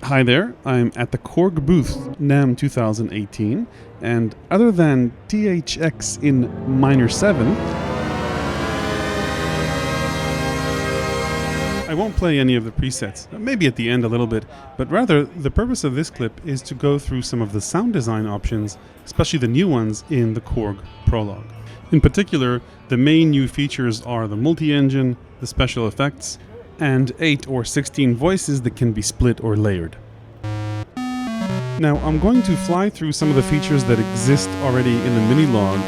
Hi there, I'm at the Korg booth, NAMM 2018, and other than THX in minor 7, I won't play any of the presets, maybe at the end a little bit, but rather the purpose of this clip is to go through some of the sound design options, especially the new ones in the Korg Prologue. In particular, the main new features are the multi-engine, the special effects, and 8 or 16 voices that can be split or layered. Now I'm going to fly through some of the features that exist already in the mini-log,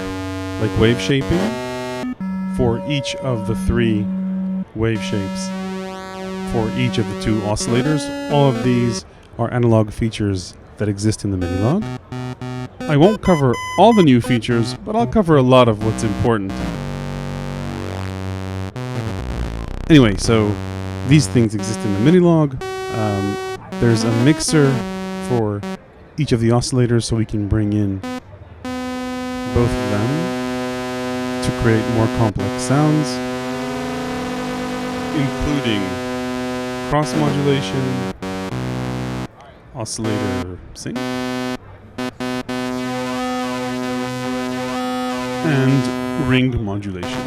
like wave shaping for each of the 3 wave shapes for each of the 2 oscillators. All of these are analog features that exist in the mini-log. I won't cover all the new features, but I'll cover a lot of what's important. Anyway, so these things exist in the mini-log. There's a mixer for each of the oscillators, so we can bring in both of them to create more complex sounds, including cross modulation, oscillator sync, and ring modulation.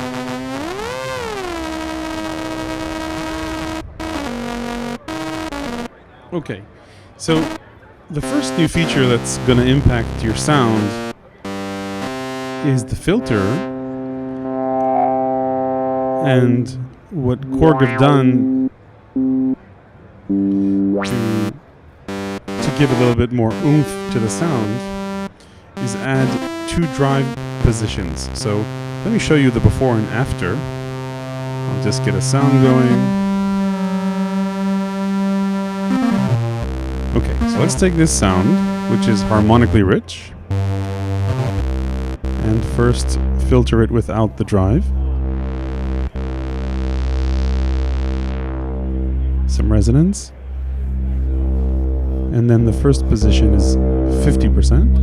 Okay, so the first new feature that's going to impact your sound is the filter, and what Korg have done to give a little bit more oomph to the sound is add 2 drive positions. So let me show you the before and after. I'll just get a sound going. Okay, so let's take this sound, which is harmonically rich, and first filter it without the drive. Some resonance. And then the first position is 50%.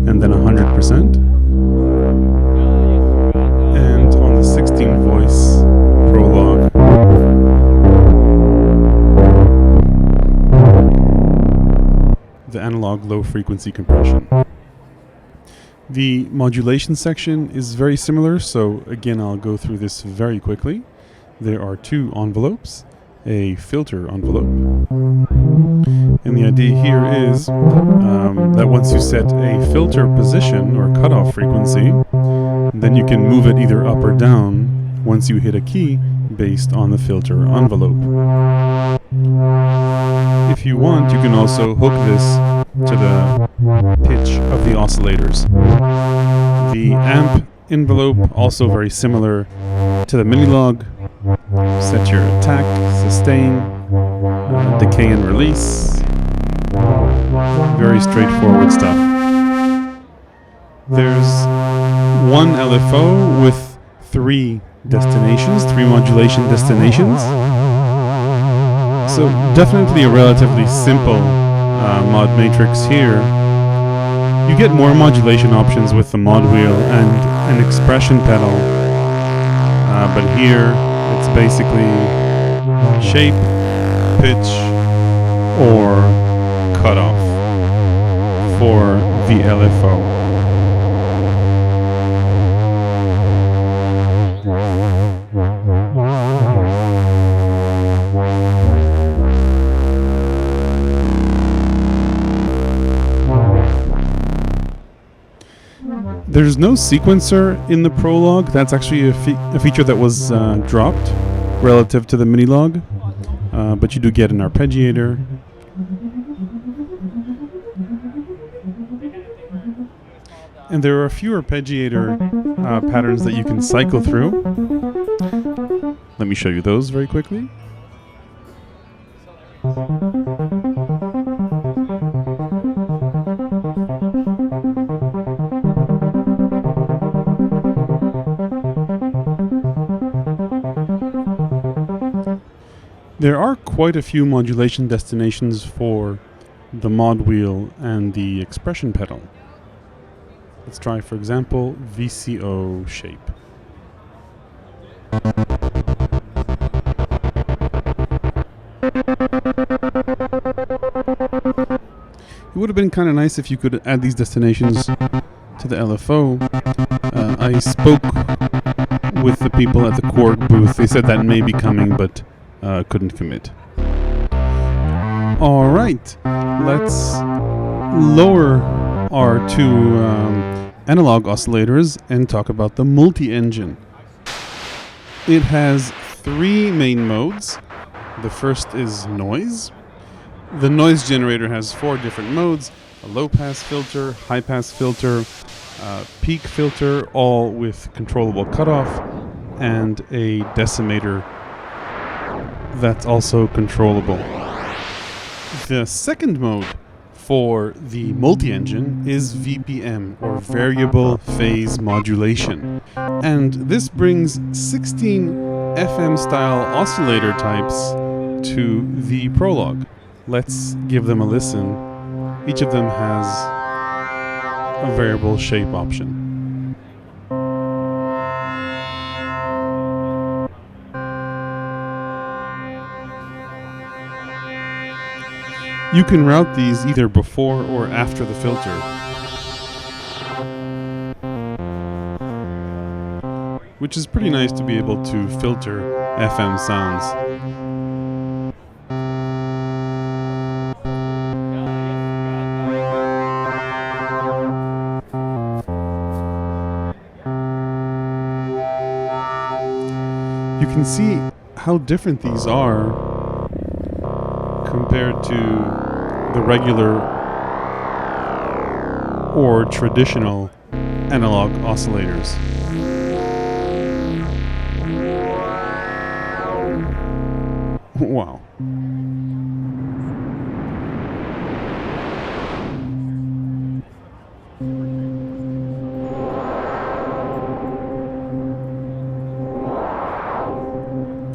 And then 100%. And on the 16 voice Prologue, the analog low frequency compression. The modulation section is very similar, so again I'll go through this very quickly. There are 2 envelopes, a filter envelope, and the idea here is that once you set a filter position or cutoff frequency, then you can move it either up or down once you hit a key based on the filter envelope. If you want, you can also hook this to the pitch of the oscillators. The amp envelope, also very similar to the mini-log. Set your attack, sustain, decay and release. Very straightforward stuff. There's 1 LFO with 3 destinations, 3 modulation destinations. So definitely a relatively simple mod matrix here. You get more modulation options with the mod wheel and an expression pedal, but here it's basically shape, pitch, or cutoff for the LFO. There's no sequencer in the Prologue. That's actually a feature that was dropped relative to the mini-log, but you do get an arpeggiator. And there are a few arpeggiator patterns that you can cycle through. Let me show you those very quickly. There are quite a few modulation destinations for the mod wheel and the expression pedal. Let's try, for example, VCO shape. It would have been kind of nice if you could add these destinations to the LFO. I spoke with the people at the Korg booth. They said that may be coming, but couldn't commit. All right, let's lower our two analog oscillators and talk about the multi-engine. It has three main modes. The first is noise. The noise generator has four different modes: a low-pass filter, high-pass filter, peak filter, all with controllable cutoff, and a decimator that's also controllable. The second mode for the multi-engine is VPM, or variable phase modulation, and this brings 16 FM style oscillator types to the Prologue. Let's give them a listen. Each of them has a variable shape option. You can route these either before or after the filter, which is pretty nice to be able to filter FM sounds. You can see how different these are compared to the regular or traditional analog oscillators. Wow.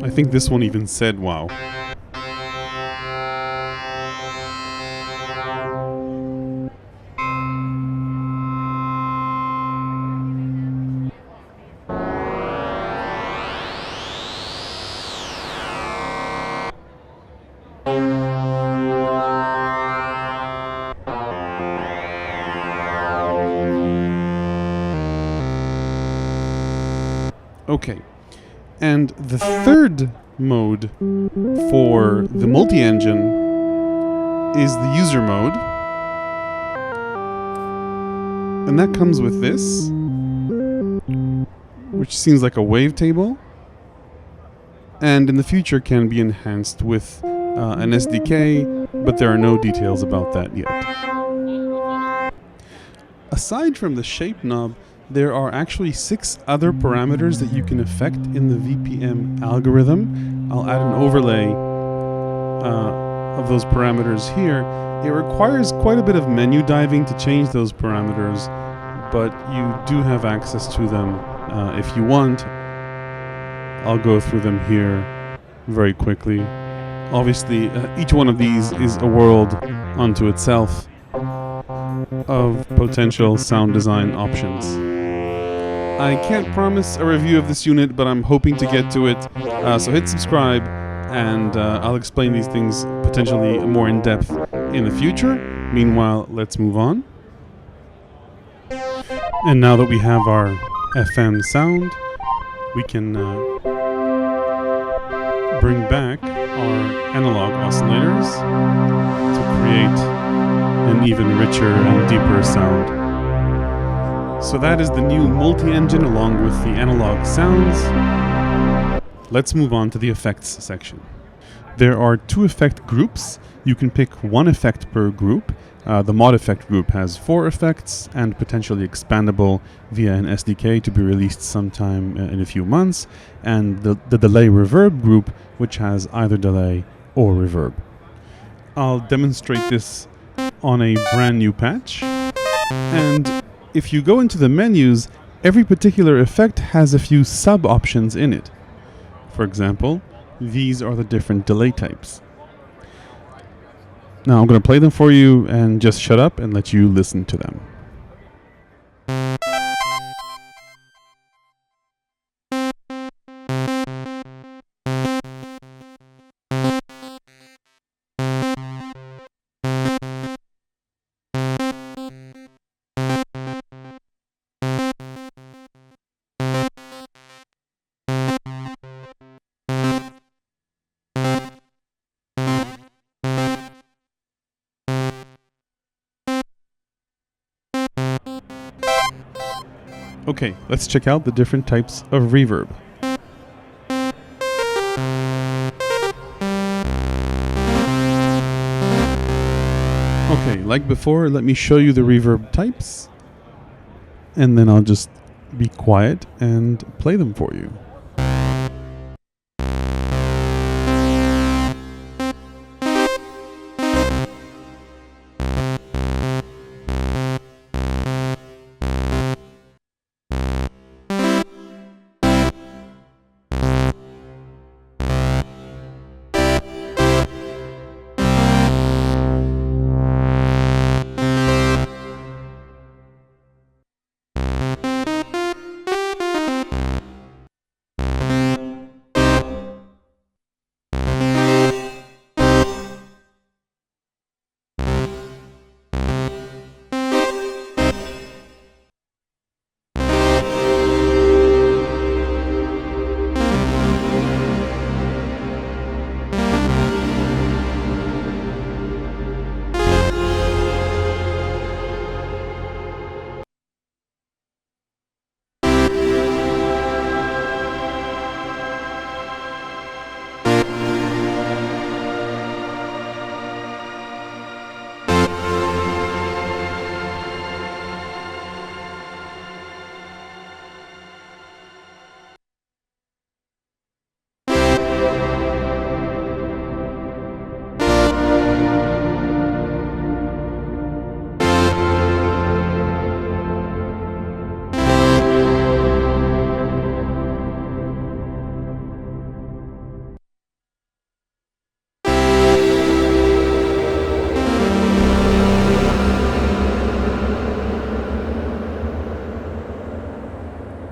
I think this one even said wow. Okay, and the third mode for the multi-engine is the user mode, and that comes with this, which seems like a wavetable, and in the future can be enhanced with an SDK, but there are no details about that yet. Aside from the shape knob, there are actually 6 other parameters that you can affect in the VPM algorithm. I'll add an overlay of those parameters here. It requires quite a bit of menu diving to change those parameters, but you do have access to them if you want. I'll go through them here very quickly. Obviously, each one of these is a world unto itself of potential sound design options. I can't promise a review of this unit, but I'm hoping to get to it, so hit subscribe, and I'll explain these things potentially more in depth in the future. Meanwhile, let's move on. And now that we have our FM sound, we can bring back our analog oscillators to create an even richer and deeper sound. So that is the new multi-engine along with the analog sounds. Let's move on to the effects section. There are 2 effect groups. You can pick 1 effect per group. The mod effect group has 4 effects and potentially expandable via an SDK to be released sometime in a few months. And the delay reverb group, which has either delay or reverb. I'll demonstrate this on a brand new patch. And if you go into the menus, every particular effect has a few sub-options in it. For example, these are the different delay types. Now I'm going to play them for you and just shut up and let you listen to them. Okay, let's check out the different types of reverb. Okay, like before, let me show you the reverb types, and then I'll just be quiet and play them for you.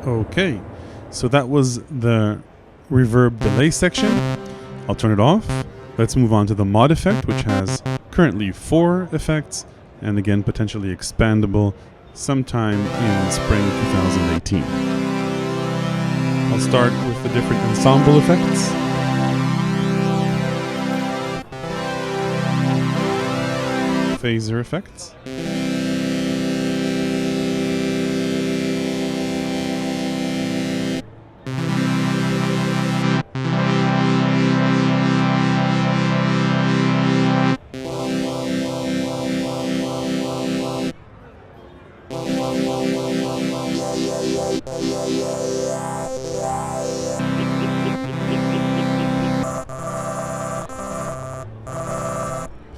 Okay, so that was the reverb delay section. I'll turn it off. Let's move on to the mod effect, which has currently 4 effects, and again, potentially expandable sometime in spring 2018. I'll start with the different ensemble effects. Phaser effects.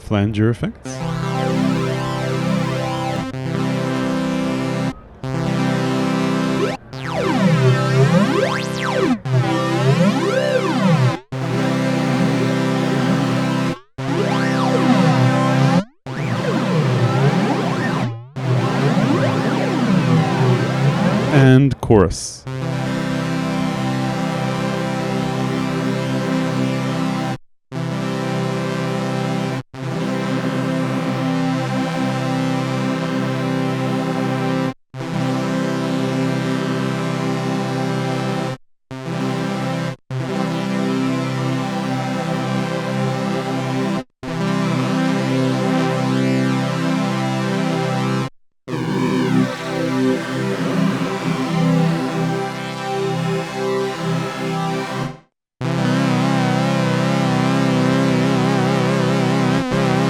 Flanger effects. And chorus.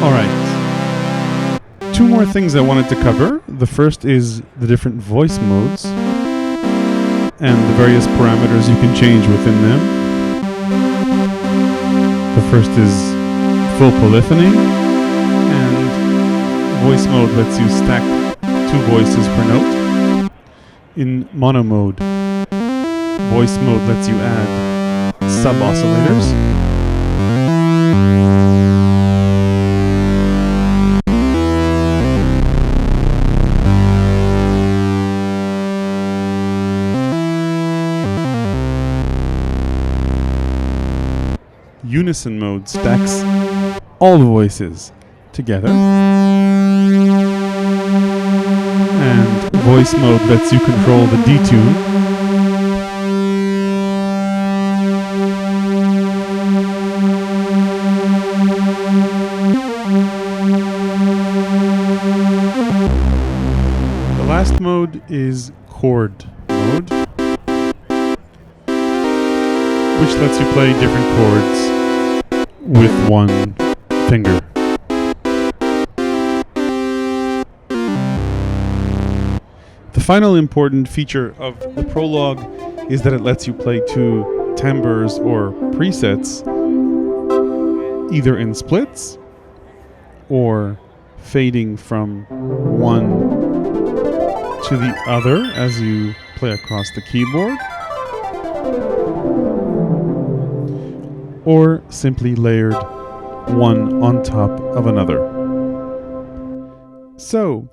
Alright, 2 more things I wanted to cover. The first is the different voice modes and the various parameters you can change within them. The first is full polyphony, and voice mode lets you stack 2 voices per note. In mono mode, voice mode lets you add sub-oscillators. Unison mode stacks all the voices together. And voice mode lets you control the detune. The last mode is chord which lets you play different chords with one finger. The final important feature of the Prologue is that it lets you play two timbres or presets, either in splits or fading from one to the other as you play across the keyboard, or simply layered one on top of another. So,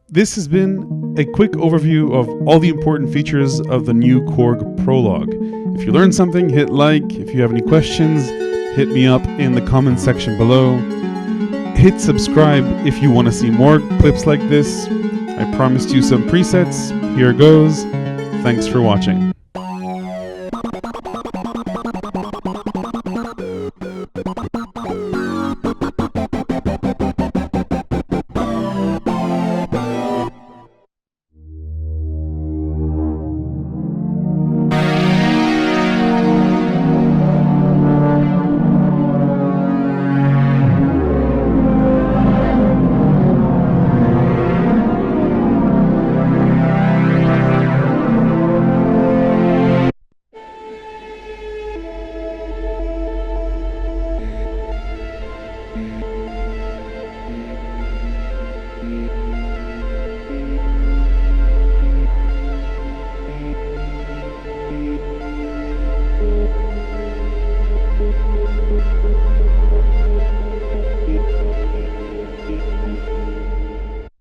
this has been a quick overview of all the important features of the new Korg Prologue. If you learned something, hit like. If you have any questions, hit me up in the comment section below. Hit subscribe if you want to see more clips like this. I promised you some presets. Here goes. Thanks for watching.